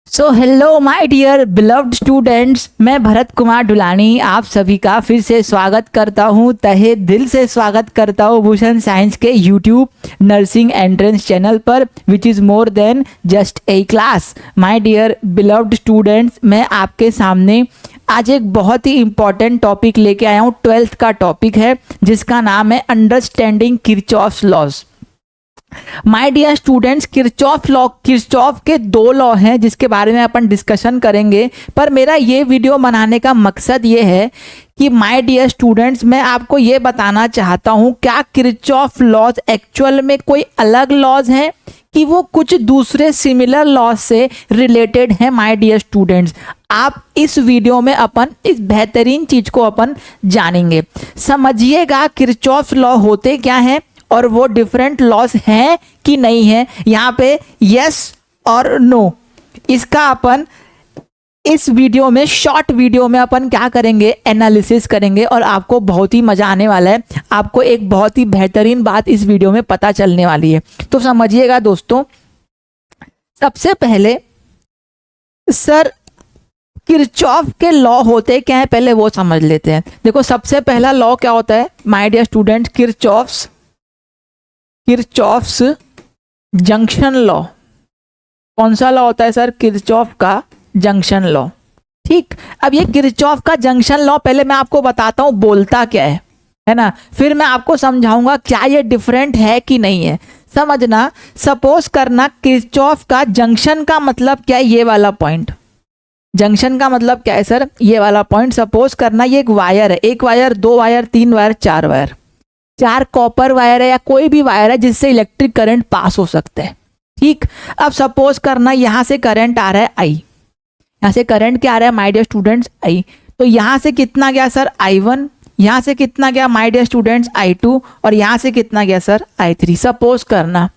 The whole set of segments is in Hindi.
So hello my dear beloved students, मैं भरत कुमार डुलानी आप सभी का फिर से स्वागत करता हूँ, तहे दिल से स्वागत करता हूँ भूषण साइंस के यूट्यूब नर्सिंग एंट्रेंस चैनल पर, which is more than just a class. My dear beloved students, मैं आपके सामने आज एक बहुत ही इंपॉर्टेंट टॉपिक लेके आया हूँ। 12th का टॉपिक है जिसका नाम है understanding Kirchhoff's laws. My dear students, Kirchhoff के दो लॉ हैं जिसके बारे में अपन डिस्कशन करेंगे, पर मेरा ये वीडियो बनाने का मकसद ये है कि माय डियर स्टूडेंट्स, मैं आपको ये बताना चाहता हूँ क्या किरचॉफ लॉज एक्चुअल में कोई अलग लॉज हैं कि वो कुछ दूसरे सिमिलर लॉज से रिलेटेड हैं। माय डियर स्टूडेंट्स, आप इस वीडियो में अपन इस बेहतरीन चीज को अपन जानेंगे। समझिएगा किरचॉफ लॉ होते क्या हैं और वो डिफरेंट लॉज हैं कि नहीं है। यहाँ पे यस और नो, इसका अपन इस वीडियो में, शॉर्ट वीडियो में अपन क्या करेंगे, एनालिसिस करेंगे और आपको बहुत ही मजा आने वाला है। आपको एक बहुत ही बेहतरीन बात इस वीडियो में पता चलने वाली है, तो समझिएगा दोस्तों। सबसे पहले सर किरचॉफ के लॉ होते क्या है, पहले वो समझ लेते हैं। देखो, सबसे पहला लॉ क्या होता है my dear student, Kirchhoff's junction law. कौन सा लॉ होता है सर? किरचॉफ का जंक्शन लॉ। ठीक, अब ये किरचॉफ का जंक्शन लॉ पहले मैं आपको बताता हूं बोलता क्या है ना, फिर मैं आपको समझाऊंगा क्या ये डिफरेंट है कि नहीं है। समझना, सपोज करना किरचॉफ का जंक्शन का मतलब क्या है, ये वाला पॉइंट। जंक्शन का मतलब क्या है सर? ये वाला पॉइंट। सपोज करना ये एक वायर है, एक वायर, दो वायर, तीन वायर, चार वायर, चार कॉपर वायर है या कोई भी वायर है जिससे इलेक्ट्रिक करंट पास हो सकता है। ठीक, अब सपोज करना यहां से करंट आ रहा है आई, यहां से करंट क्या आ रहा है माय डियर स्टूडेंट्स? आई। तो यहां से कितना गया सर? I1। यहां से कितना गया माय डियर स्टूडेंट्स? I2। और यहां से कितना गया सर? I3। सपोज करना,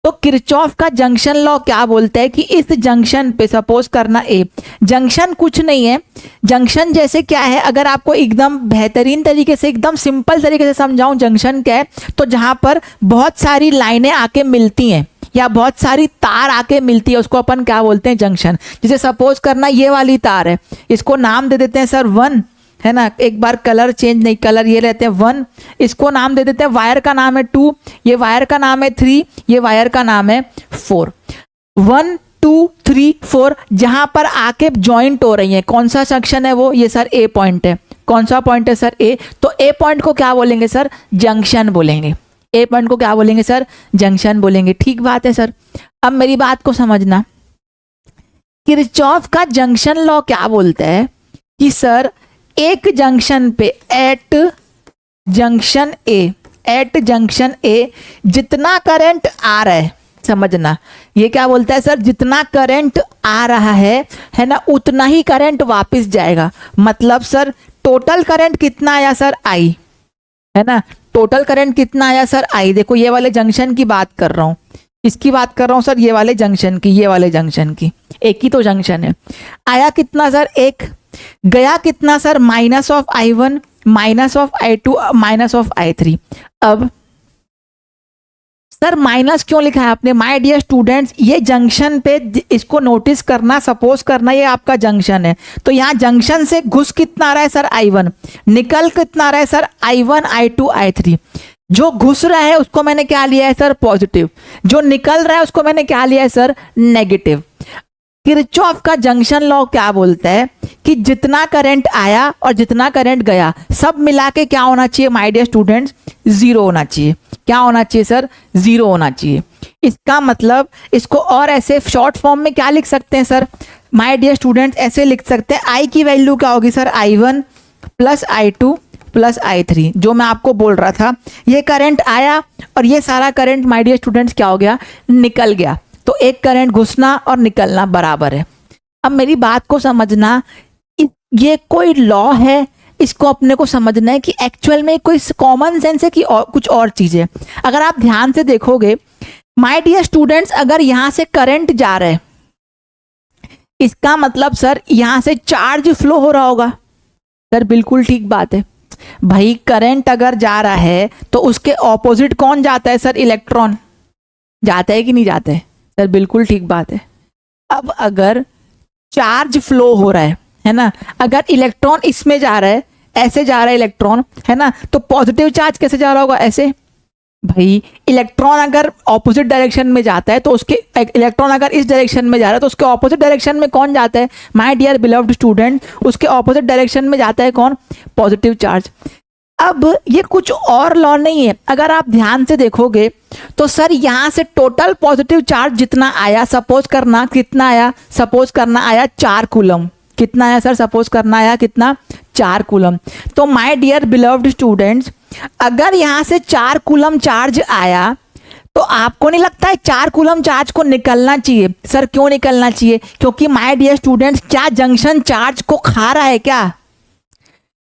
तो किरचॉफ का जंक्शन लॉ क्या बोलता है कि इस जंक्शन पे, सपोज करना ए, जंक्शन कुछ नहीं है। जंक्शन जैसे क्या है, अगर आपको एकदम बेहतरीन तरीके से, एकदम सिंपल तरीके से समझाऊं जंक्शन क्या है, तो जहां पर बहुत सारी लाइनें आके मिलती हैं या बहुत सारी तार आके मिलती है, उसको अपन क्या बोलते हैं? जंक्शन। जैसे सपोज करना ये वाली तार है, इसको नाम दे देते हैं सर 1, है ना। एक बार कलर चेंज नहीं, कलर ये रहते हैं 1, इसको नाम दे देते हैं, वायर का नाम है 2, ये वायर का नाम है 3, ये वायर का नाम है 4। 1 2 3 4 जहां पर आके ज्वाइंट हो रही है, कौन सा सेक्शन है वो? ये सर ए पॉइंट है। कौन सा पॉइंट है सर? ए। तो ए पॉइंट को क्या बोलेंगे सर? जंक्शन बोलेंगे। ए पॉइंट को क्या बोलेंगे सर? जंक्शन बोलेंगे। ठीक बात है सर। अब मेरी बात को समझना, किरचॉफ का जंक्शन लॉ क्या बोलता है कि सर एक जंक्शन पे, एट जंक्शन ए जितना करंट आ रहा है, समझना, ये क्या बोलता है सर? जितना करंट आ रहा है ना, उतना ही करंट वापस जाएगा। मतलब सर टोटल करंट कितना आया सर? आई, है ना। टोटल करंट कितना आया सर? आई। देखो, ये वाले जंक्शन की बात कर रहा हूं, इसकी बात कर रहा हूं सर, ये वाले जंक्शन की, ये वाले जंक्शन की, एक ही तो जंक्शन है। आया कितना सर? एक। गया कितना sir? Minus of I1, minus of I2, minus of I3। अब सर माइनस क्यों लिखा है आपने? माय डियर स्टूडेंट्स, ये जंक्शन पे, इसको नोटिस करना, सपोज करना ये आपका जंक्शन है, तो यहाँ जंक्शन से घुस कितना आ रहा है सर? I1। निकल कितना आ रहा है सर? I1 I2 I3। जो घुस रहा है उसको मैंने क्या लिया है सर? पॉजिटिव। जो निकल रहा है उसको मैंने क्या लिया है सर? नेगेटिव। किरचॉफ का जंक्शन लॉ क्या बोलता है कि जितना करंट आया और जितना करंट गया, सब मिला के क्या होना चाहिए माय डियर स्टूडेंट्स? जीरो होना चाहिए। क्या होना चाहिए सर? जीरो होना चाहिए। इसका मतलब, इसको और ऐसे शॉर्ट फॉर्म में क्या लिख सकते हैं सर माय डियर स्टूडेंट्स? ऐसे लिख सकते हैं, आई की वैल्यू क्या होगी sir? I1 plus I2 plus I3। जो मैं आपको बोल रहा था, ये करंट आया और ये सारा करंट माय डियर स्टूडेंट्स क्या हो गया? निकल गया। तो एक करंट घुसना और निकलना बराबर है। अब मेरी बात को समझना, ये कोई लॉ है, इसको अपने को समझना है कि एक्चुअल में कोई कॉमन सेंस है कि कुछ और चीज है। अगर आप ध्यान से देखोगे माय डियर स्टूडेंट्स, अगर यहां से करंट जा रहा है, इसका मतलब सर यहां से चार्ज फ्लो हो रहा होगा। सर बिल्कुल ठीक बात है भाई, करंट अगर जा रहा है तो उसके ऑपोजिट कौन जाता है सर? इलेक्ट्रॉन जाता है कि नहीं जाता है? सर बिल्कुल ठीक बात है। अब अगर चार्ज फ्लो हो रहा है ना। अगर इलेक्ट्रॉन इसमें जा रहा है, ऐसे जा रहा है इलेक्ट्रॉन, है ना, तो पॉजिटिव चार्ज कैसे जा रहा होगा, ऐसे। भाई इलेक्ट्रॉन अगर ऑपोजिट डायरेक्शन में जाता है तो उसके, इलेक्ट्रॉन अगर इस डायरेक्शन में जा रहा है तो उसके ऑपोजिट डायरेक्शन में कौन जाता है, माय डियर बिलव्ड स्टूडेंट, उसके ऑपोजिट डायरेक्शन में जाता है कौन, पॉजिटिव चार्ज। अब ये कुछ और लॉ नहीं है, अगर आप ध्यान से देखोगे तो सर यहाँ से टोटल पॉजिटिव चार्ज जितना आया, सपोज करना कितना आया, सपोज करना आया 4 कूलम। कितना आया सर, सपोज करना आया कितना, 4 कूलम। तो माय डियर बिलव्ड स्टूडेंट्स, अगर यहाँ से 4 कूलम चार्ज आया तो आपको नहीं लगता है 4 कूलम चार्ज को निकलना चाहिए? सर क्यों निकलना चाहिए? क्योंकि माय डियर स्टूडेंट्स, क्या जंक्शन चार्ज को खा रहा है क्या?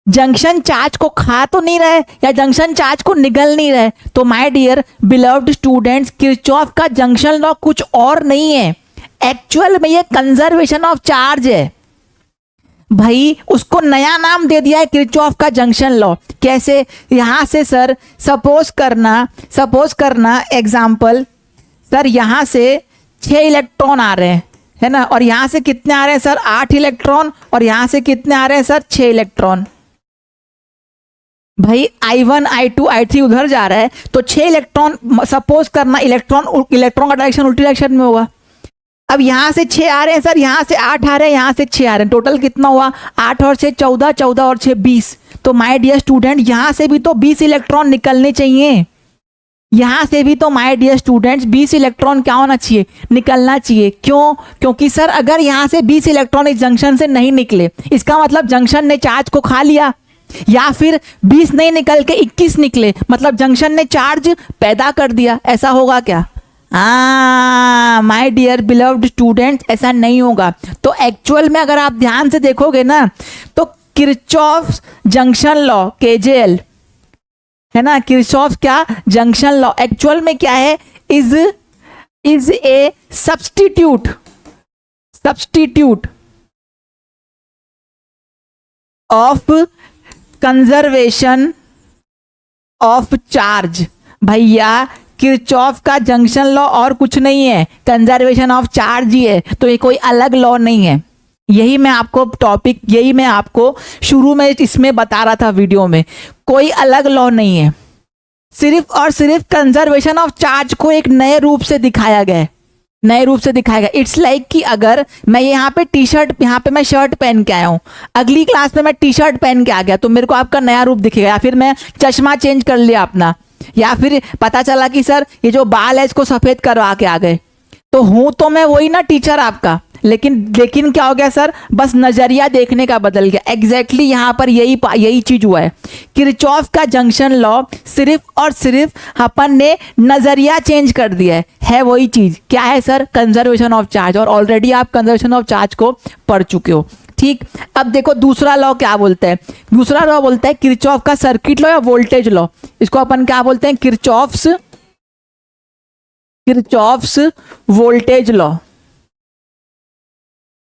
जंक्शन चार्ज को खा तो नहीं रहा है, या जंक्शन चार्ज को निगल नहीं रहा है। तो my dear beloved students, Kirchhoff का जंक्शन लॉ कुछ और नहीं है, एक्चुअल में ये कंजर्वेशन ऑफ चार्ज है। भाई उसको नया नाम दे दिया है किरचॉफ का जंक्शन लॉ। कैसे? यहां से सर सपोज करना एग्जाम्पल, सर यहां से 6 इलेक्ट्रॉन आ रहे हैं, है ना, और यहां से कितने आ रहे हैं सर, 8 इलेक्ट्रॉन, और यहां से कितने आ रहे हैं सर, 6 इलेक्ट्रॉन। भाई I1 I2 I3 उधर जा रहा है तो 6 इलेक्ट्रॉन, सपोज करना इलेक्ट्रॉन का डायरेक्शन उल्टी डायरेक्शन में होगा। अब यहां से 6 आ रहे हैं सर, यहां से 8 आ रहे हैं, यहां से 6 आ रहे हैं, टोटल कितना हुआ, 8 और 6 14, 14 और 6 20। तो माय डियर स्टूडेंट, यहां से भी तो 20 इलेक्ट्रॉन निकलने चाहिए, यहां से भी तो माय डियर स्टूडेंट्स 20 इलेक्ट्रॉन क्या होना चाहिए, निकलना चाहिए। क्यों? क्योंकि सर अगर यहां से 20 इलेक्ट्रॉन इस जंक्शन से नहीं निकले, इसका मतलब जंक्शन ने चार्ज को खा लिया, या फिर 20 नहीं निकल के 21 निकले, मतलब जंक्शन ने चार्ज पैदा कर दिया। ऐसा होगा क्या? माय डियर बिलव्ड स्टूडेंट, ऐसा नहीं होगा। तो एक्चुअल में अगर आप ध्यान से देखोगे ना, तो किरचॉफ जंक्शन लॉ KJL, है ना, किरचॉफ क्या जंक्शन लॉ एक्चुअल में क्या है, is a substitute of conservation of charge. भैया किरचॉफ का जंक्शन लॉ और कुछ नहीं है, कंजर्वेशन ऑफ चार्ज ही है, तो ये कोई अलग लॉ नहीं है। यही मैं आपको शुरू में इसमें बता रहा था वीडियो में, कोई अलग लॉ नहीं है, सिर्फ और सिर्फ कंजर्वेशन ऑफ चार्ज को एक नए रूप से दिखाया गया है, इट्स लाइक कि अगर मैं यहाँ पे मैं शर्ट पहन के आया हूँ, अगली क्लास में मैं टी शर्ट पहन के आ गया तो मेरे को आपका नया रूप दिखेगा, या फिर मैं चश्मा चेंज कर लिया अपना, या फिर पता चला कि सर ये जो बाल है इसको सफेद करवा के आ गए, तो हूं तो मैं वही ना टीचर आपका, लेकिन क्या हो गया सर, बस नजरिया देखने का बदल गया। एग्जैक्टली यहाँ पर यही चीज हुआ है। किरचॉफ का जंक्शन लॉ सिर्फ और सिर्फ अपन ने नजरिया चेंज कर दिया है वही चीज। क्या है सर? कंजर्वेशन ऑफ चार्ज, और ऑलरेडी आप कंजर्वेशन ऑफ चार्ज को पढ़ चुके हो। ठीक, अब देखो दूसरा लॉ क्या बोलता है। दूसरा लॉ बोलता है किरचॉफ का सर्किट लॉ या वोल्टेज लॉ, इसको अपन क्या बोलते हैं, किरचॉफ्स वोल्टेज लॉ।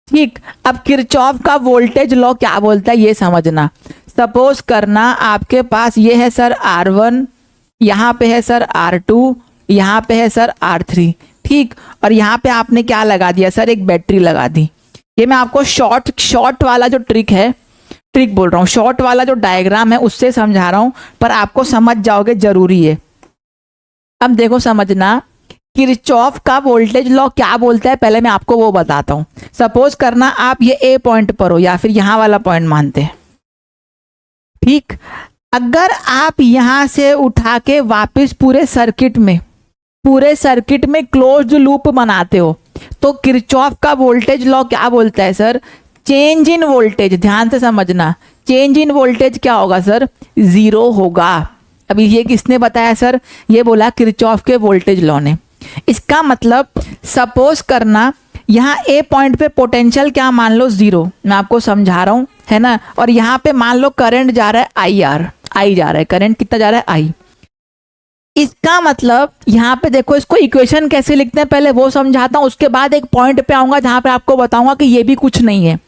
ठीक, अब किरचॉफ का वोल्टेज लॉ क्या बोलता है ये समझना। सपोज करना आपके पास ये है सर R1, यहाँ पे है सर R2, यहाँ पे है सर R3, ठीक, और यहाँ पे आपने क्या लगा दिया सर, एक बैटरी लगा दी। ये मैं आपको शॉर्ट वाला जो ट्रिक बोल रहा हूँ, शॉर्ट वाला जो डायग्राम है उससे समझा रहा हूँ, पर आपको समझ जाओगे, जरूरी है। अब देखो समझना, किरचॉफ का वोल्टेज लॉ क्या बोलता है, पहले मैं आपको वो बताता हूं। सपोज करना आप ये ए पॉइंट पर हो, या फिर यहां वाला पॉइंट मानते हैं, ठीक। अगर आप यहां से उठा के वापस पूरे सर्किट में क्लोज्ड लूप बनाते हो, तो किरचॉफ का वोल्टेज लॉ क्या बोलता है सर, चेंज इन वोल्टेज, ध्यान से समझना, चेंज इन वोल्टेज क्या होगा सर, 0 होगा। अभी ये किसने बताया सर, ये बोला किरचॉफ के वोल्टेज लॉ ने। इसका मतलब सपोज करना यहाँ ए पॉइंट पे पोटेंशियल क्या मान लो 0, मैं आपको समझा रहा हूँ, है ना, और यहाँ पे मान लो करंट जा रहा है आई जा रहा है, करंट कितना जा रहा है, आई। इसका मतलब यहाँ पे देखो, इसको इक्वेशन कैसे लिखते हैं पहले वो समझाता हूँ, उसके बाद एक पॉइंट पे आऊंगा जहाँ पे आपको बताऊंगा कि ये भी कुछ नहीं है।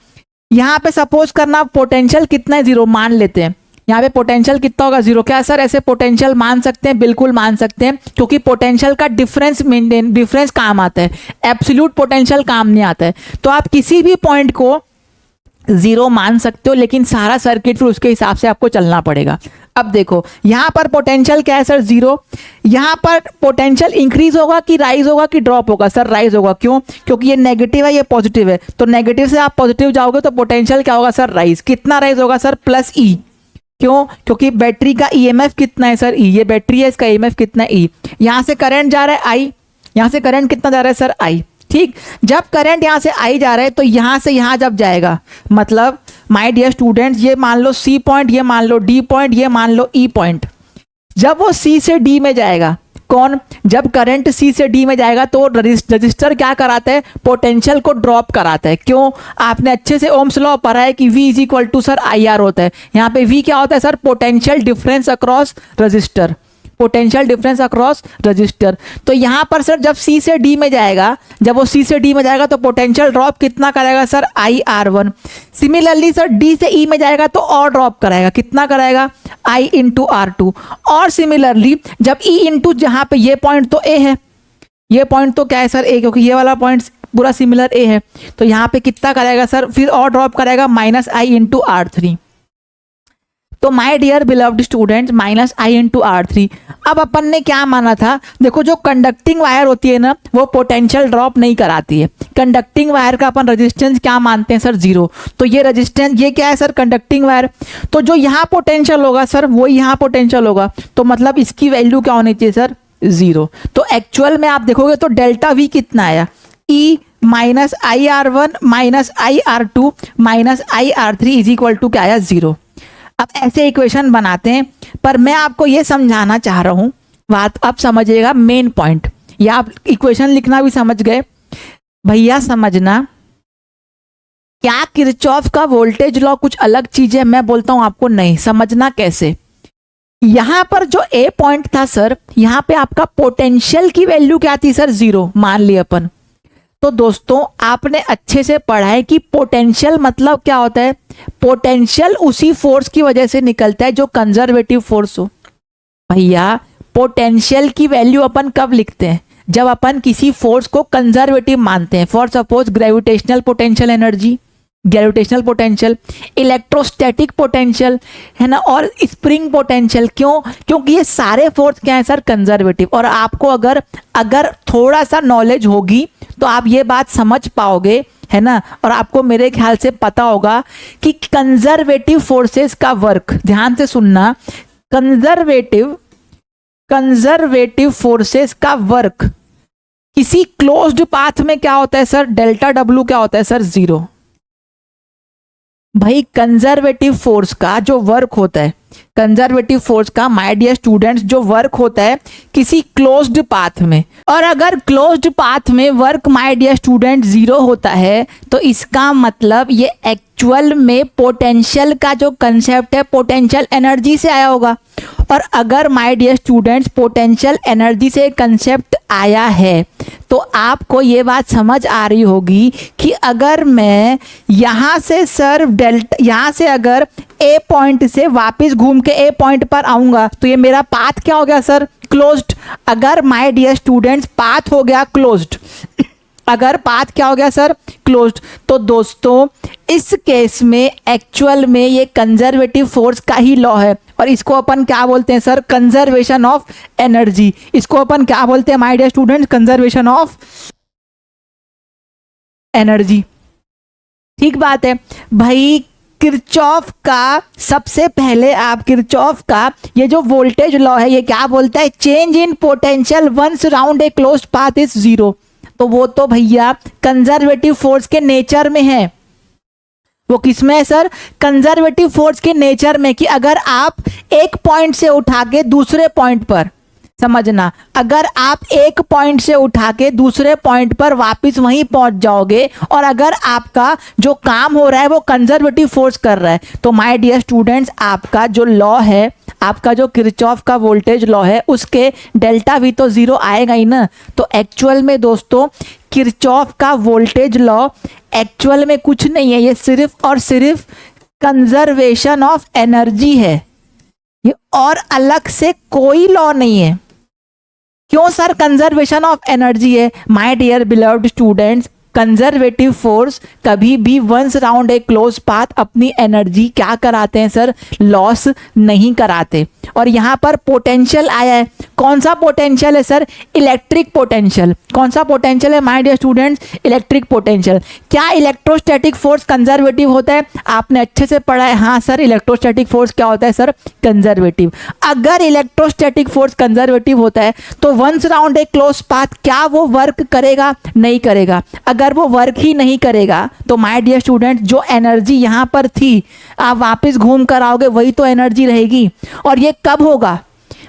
यहाँ पे सपोज करना पोटेंशियल कितना है, 0 मान लेते हैं, यहाँ पे पोटेंशियल कितना होगा 0। क्या सर ऐसे पोटेंशियल मान सकते हैं? बिल्कुल मान सकते हैं, क्योंकि पोटेंशियल का डिफरेंस काम आता है, एब्सोल्यूट पोटेंशियल काम नहीं आता है। तो आप किसी भी पॉइंट को 0 मान सकते हो, लेकिन सारा सर्किट फिर उसके हिसाब से आपको चलना पड़ेगा। अब देखो यहाँ पर पोटेंशियल क्या है सर 0। यहाँ पर पोटेंशियल इंक्रीज होगा कि राइज होगा कि ड्रॉप होगा? सर राइज होगा। क्यों? क्योंकि ये नेगेटिव है, ये पॉजिटिव है, तो नेगेटिव से आप पॉजिटिव जाओगे तो पोटेंशियल क्या होगा सर? राइज। कितना राइज होगा सर? प्लस ई। क्यों? क्योंकि बैटरी का ईएमएफ कितना है सर? ई। ये बैटरी है, इसका ईएमएफ कितना है? ई। यहाँ से करंट जा रहा है आई, यहाँ से करंट कितना जा रहा है सर? आई। ठीक, जब करंट यहाँ से आई जा रहा है तो यहाँ से यहाँ जब जाएगा, मतलब माय डियर स्टूडेंट्स, ये मान लो सी पॉइंट, ये मान लो डी पॉइंट, ये मान लो ई पॉइंट, जब वो सी से डी में जाएगा, कौन? जब करंट सी से डी में जाएगा तो रजिस्टर क्या कराता है? पोटेंशियल को ड्रॉप कराता है। क्यों? आपने अच्छे से ओम्स लॉ पढ़ा है कि V is equal to sir IR होता है। यहाँ पे V क्या होता है sir? Potential difference across resistor, potential difference across resistor. तो यहाँ पर सर जब C से D में जाएगा, जब वो C से D में जाएगा तो पोटेंशियल ड्रॉप कितना करेगा sir? IR1। Similarly sir D से E में जाएगा तो और ड्रॉप कराएगा, कितना कराएगा? I into R2। और सिमिलरली जब E इंटू, जहाँ पे ये पॉइंट तो A है, ये पॉइंट तो क्या है सर? A, क्योंकि ये वाला पॉइंट पूरा सिमिलर A है, तो यहाँ पे कितना कराएगा सर? फिर और ड्रॉप कराएगा -I इंटू R3। तो my dear beloved students, -I into R3। अब अपन ने क्या माना था? देखो जो कंडक्टिंग वायर होती है ना, वो पोटेंशियल ड्रॉप नहीं कराती है। कंडक्टिंग वायर का अपन रेजिस्टेंस क्या मानते हैं सर? 0। तो ये रेजिस्टेंस, ये क्या है सर? Conducting wire. तो जो यहाँ पोटेंशियल होगा सर, वो यहाँ पोटेंशियल होगा, तो मतलब इसकी वैल्यू क्या होनी चाहिए सर? 0। तो एक्चुअल में आप देखोगे तो डेल्टा V कितना आया? E -IR1 -IR2 -IR3 is equal to क्या आया? 0। अब ऐसे इक्वेशन बनाते हैं, पर मैं आपको ये समझाना चाह रहा हूं, बात अब समझिएगा मेन पॉइंट। या आप इक्वेशन लिखना भी समझ गए भैया, समझना क्या किरचॉफ का वोल्टेज लॉ कुछ अलग चीज है, मैं बोलता हूं आपको नहीं। समझना कैसे? यहां पर जो ए पॉइंट था सर, यहां पे आपका पोटेंशियल की वैल्यू क्या थी सर? 0 मान लिया अपन। तो दोस्तों आपने अच्छे से पढ़ा है कि पोटेंशियल मतलब क्या होता है? पोटेंशियल उसी फोर्स की वजह से निकलता है जो कंजर्वेटिव फोर्स हो। भैया पोटेंशियल की वैल्यू अपन कब लिखते हैं? जब अपन किसी फोर्स को कंजर्वेटिव मानते हैं। For suppose gravitational potential energy, gravitational potential, electrostatic potential, है ना, और स्प्रिंग पोटेंशियल। क्यों? क्योंकि ये सारे फोर्स क्या है सर? कंजर्वेटिव। और आपको अगर थोड़ा सा नॉलेज होगी तो आप ये बात समझ पाओगे, है ना, और आपको मेरे ख्याल से पता होगा कि कंजर्वेटिव फोर्सेस का वर्क, ध्यान से सुनना, कंजर्वेटिव फोर्सेस का वर्क किसी क्लोज्ड पाथ में क्या होता है सर? डेल्टा W क्या होता है सर? 0। भाई कंजर्वेटिव फोर्स का जो वर्क होता है, कंजर्वेटिव फोर्स का माय डियर स्टूडेंट्स जो वर्क होता है किसी क्लोज्ड पाथ में, और अगर क्लोज्ड पाथ में वर्क माय डियर स्टूडेंट 0 होता है तो इसका मतलब ये एक्चुअल में पोटेंशियल का जो कंसेप्ट है पोटेंशियल एनर्जी से आया होगा। और अगर my dear students potential energy से कंसेप्ट आया है तो आपको ये बात समझ आ रही होगी कि अगर मैं यहाँ से सर यहाँ से अगर ए पॉइंट से वापस घूम के ए पॉइंट पर आऊंगा तो ये मेरा पाथ क्या हो गया सर? क्लोज्ड। अगर माय डियर स्टूडेंट्स पाथ हो गया क्लोज्ड, अगर पाथ क्या हो गया सर? क्लोज्ड, तो दोस्तों इस केस में एक्चुअल में ये कंजर्वेटिव फोर्स का ही लॉ है, और इसको अपन क्या बोलते हैं सर? Conservation of energy. इसको अपन क्या बोलते हैं my dear students? Conservation of energy. ठीक बात है भाई। किरचॉफ का सबसे पहले आप किरचॉफ का ये जो वोल्टेज लॉ है ये क्या बोलता है? Change in potential once round a closed path is 0। तो वो तो भैया कंजर्वेटिव फोर्स के नेचर में है। वो किसमें है सर? कंजर्वेटिव फोर्स के नेचर में, कि अगर आप एक पॉइंट से उठा के दूसरे पॉइंट पर, समझना, अगर आप एक पॉइंट से उठा के दूसरे पॉइंट पर वापस वहीं पहुंच जाओगे और अगर आपका जो काम हो रहा है वो कंजर्वेटिव फोर्स कर रहा है, तो माय डियर स्टूडेंट्स आपका जो लॉ है, आपका जो किरचॉफ का वोल्टेज लॉ है, उसके डेल्टा V तो 0 आएगा ही ना। तो एक्चुअल में दोस्तों किरचॉफ का वोल्टेज लॉ एक्चुअल में कुछ नहीं है, ये सिर्फ और सिर्फ कंजर्वेशन ऑफ एनर्जी है। ये और अलग से कोई लॉ नहीं है। क्यों सर? कंजर्वेशन ऑफ एनर्जी है। My dear beloved students, conservative force कभी भी once round a close path अपनी एनर्जी क्या कराते हैं सर? लॉस नहीं कराते। और यहाँ पर पोटेंशियल आया है, कौन सा पोटेंशियल है सर? Electric potential. कौन सा पोटेंशियल है my dear students? Electric potential. क्या इलेक्ट्रोस्टैटिक फोर्स कंजर्वेटिव होता है? आपने अच्छे से पढ़ा है। हाँ सर, इलेक्ट्रोस्टैटिक फोर्स क्या होता है सर? कंजर्वेटिव। अगर इलेक्ट्रोस्टैटिक फोर्स कंजर्वेटिव होता है तो once round a close path क्या वो वर्क करेगा? नहीं करेगा। अगर वो वर्क ही नहीं करेगा तो माय डियर स्टूडेंट जो एनर्जी यहाँ पर थी आप वापस घूम कर आओगे वही तो एनर्जी रहेगी। और ये कब होगा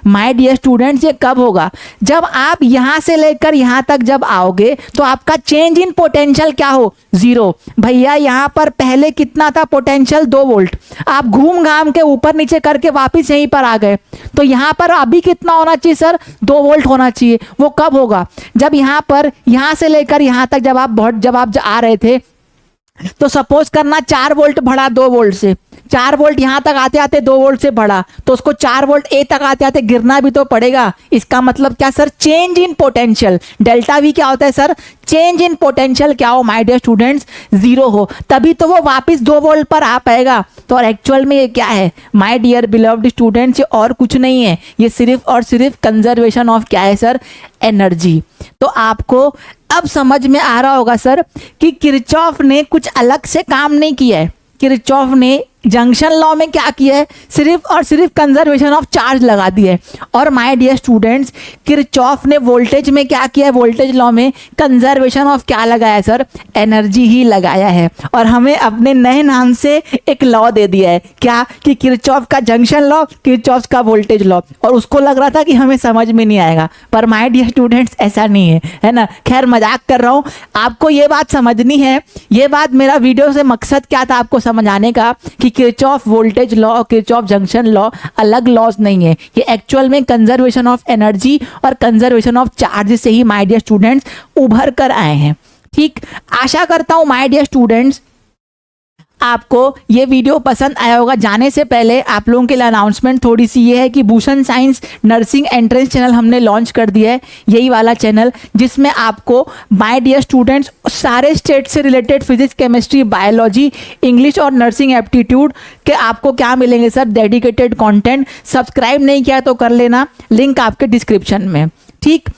माय डियर स्टूडेंट्स? ये कब होगा? जब आप यहाँ से लेकर यहाँ तक जब आओगे तो आपका चेंज इन पोटेंशियल क्या हो? 0। भैया यहाँ पर पहले कितना था पोटेंशियल? 2 वोल्ट। आप घूम घाम के ऊपर नीचे करके वापस यहीं पर आ गए तो यहाँ पर अभी कितना होना चाहिए सर? 2 वोल्ट होना चाहिए। वो कब होगा? जब यहाँ पर यहाँ से लेकर यहाँ तक जब आप आ रहे थे तो सपोज करना 4 वोल्ट बढ़ा 2 वोल्ट से, 4 वोल्ट यहाँ तक आते आते 2 वोल्ट से बढ़ा तो उसको 4 वोल्ट ए तक आते आते गिरना भी तो पड़ेगा। इसका मतलब क्या sir? Change in potential. Delta we क्या होता है सर? चेंज इन पोटेंशियल क्या हो माय डियर स्टूडेंट्स? 0 हो, तभी तो वो वापस 2 वोल्ट पर आ पाएगा। तो और एक्चुअल में ये क्या है माय डियर बिलव्ड स्टूडेंट्स? ये और कुछ नहीं है, ये सिर्फ और सिर्फ कंजर्वेशन ऑफ क्या है सर? एनर्जी। तो आपको अब समझ में आ रहा होगा सर कि किरचॉफ ने कुछ अलग से काम नहीं किया है। किरचॉफ ने जंक्शन लॉ में क्या किया है? सिर्फ और सिर्फ कंजर्वेशन ऑफ चार्ज लगा दिया है। और माय डियर स्टूडेंट्स किरचॉफ ने वोल्टेज में क्या किया है? वोल्टेज लॉ में कंजर्वेशन ऑफ क्या लगाया है सर? एनर्जी ही लगाया है। और हमें अपने नए नाम से एक लॉ दे दिया है, क्या? कि किरचॉफ का जंक्शन लॉ, किरचॉफ का वोल्टेज लॉ। और उसको लग रहा था कि हमें समझ में नहीं आएगा, पर माय डियर स्टूडेंट्स ऐसा नहीं है ना। खैर मजाक कर रहा हूँ, आपको ये बात समझनी है। ये बात मेरा वीडियो से मकसद क्या था आपको समझाने का कि Kirchhoff voltage law, Kirchhoff junction law अलग लॉज नहीं है। ये एक्चुअल में कंजर्वेशन ऑफ एनर्जी और कंजर्वेशन ऑफ चार्ज से ही माय डियर स्टूडेंट्स उभर कर आए हैं। ठीक, आशा करता हूं माय डियर स्टूडेंट्स आपको ये वीडियो पसंद आया होगा। जाने से पहले आप लोगों के लिए अनाउंसमेंट थोड़ी सी ये है कि Bhushan science nursing entrance channel हमने लॉन्च कर दिया है, यही वाला चैनल जिसमें आपको माय डियर स्टूडेंट्स सारे स्टेट से related physics, chemistry, biology, English और नर्सिंग एप्टीट्यूड के आपको क्या मिलेंगे सर? Dedicated content. सब्सक्राइब नहीं किया तो कर लेना, लिंक आपके डिस्क्रिप्शन में। ठीक,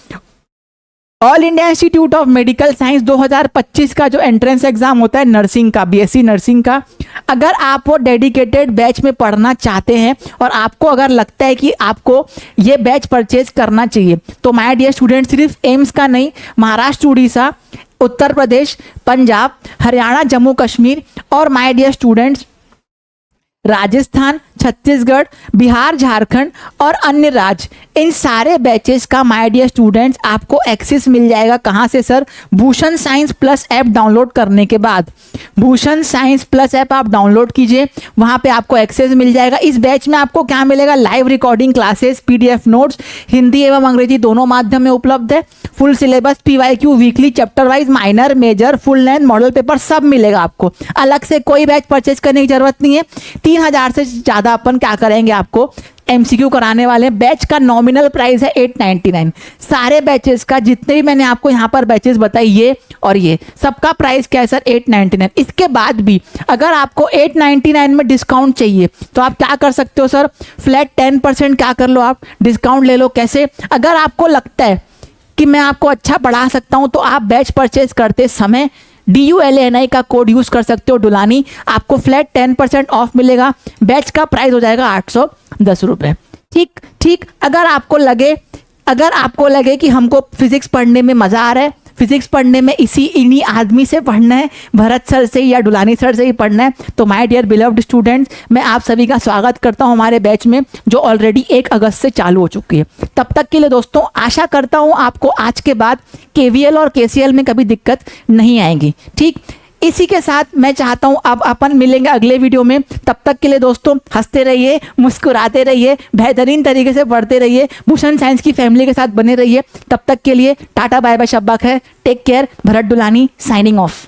all India institute of medical science 2025 का जो एंट्रेंस एग्जाम होता है नर्सिंग का, बीएससी नर्सिंग का, अगर आप वो डेडिकेटेड बैच में पढ़ना चाहते हैं और आपको अगर लगता है कि आपको ये बैच परचेज करना चाहिए तो माय डियर स्टूडेंट सिर्फ एम्स का नहीं, महाराष्ट्र, उड़ीसा, उत्तर प्रदेश, पंजाब, हरियाणा, जम्मू कश्मीर और my dear students Rajasthan, Chhattisgarh, Bihar, Jharkhand और अन्य राज्य, इन सारे बैचेस का माय डियर स्टूडेंट्स आपको एक्सेस मिल जाएगा। कहाँ से sir? Bhushan Science plus app download करने के बाद। भूषण साइंस प्लस ऐप आप डाउनलोड कीजिए, वहाँ पे आपको एक्सेस मिल जाएगा। इस बैच में आपको क्या मिलेगा? Live recording classes, PDF notes, Hindi एवं अंग्रेजी दोनों माध्यम में उपलब्ध है। Full syllabus, PYQ, weekly, chapter wise, minor, major, full length, model paper सब मिलेगा आपको। अलग से कोई बैच परचेज करने की जरूरत नहीं है। 3000 से ज़्यादा अपन क्या करेंगे, आपको एमसीक्यू कराने वाले। बैच का नॉमिनल प्राइस है 899। सारे बैचेस का जितने भी मैंने आपको यहाँ पर बैचेस बताए, ये और ये सबका प्राइस क्या है सर? 899। इसके बाद भी अगर आपको 899 में डिस्काउंट चाहिए तो आप क्या कर सकते हो सर? फ्लैट 10% क्या कर लो, आप डिस्काउंट ले लो। कैसे? अगर आपको लगता है कि मैं आपको अच्छा पढ़ा सकता हूँ तो आप बैच परचेज करते समय DULANI का कोड यूज कर सकते हो, डुलानी। आपको फ्लैट 10% ऑफ मिलेगा। बैच का प्राइस हो जाएगा 810 रुपये। ठीक, अगर आपको लगे कि हमको फिजिक्स पढ़ने में मजा आ रहा है, फिजिक्स पढ़ने में इन्हीं आदमी से पढ़ना है, भरत सर से या डुलानी सर से ही पढ़ना है, तो माय डियर बिलव्ड स्टूडेंट्स मैं आप सभी का स्वागत करता हूं हमारे बैच में, जो ऑलरेडी 1 अगस्त से चालू हो चुकी है। तब तक के लिए दोस्तों आशा करता हूं आपको आज के बाद KVL और KCL में कभी दिक्कत नहीं आएगी। ठीक, इसी के साथ मैं चाहता हूं अब अपन मिलेंगे अगले वीडियो में। तब तक के लिए दोस्तों हंसते रहिए, मुस्कुराते रहिए, बेहतरीन तरीके से पढ़ते रहिए, भूषण साइंस की फैमिली के साथ बने रहिए। तब तक के लिए टाटा बाय बाय, शब्बा खैर, take care. Bharat Dulani signing of.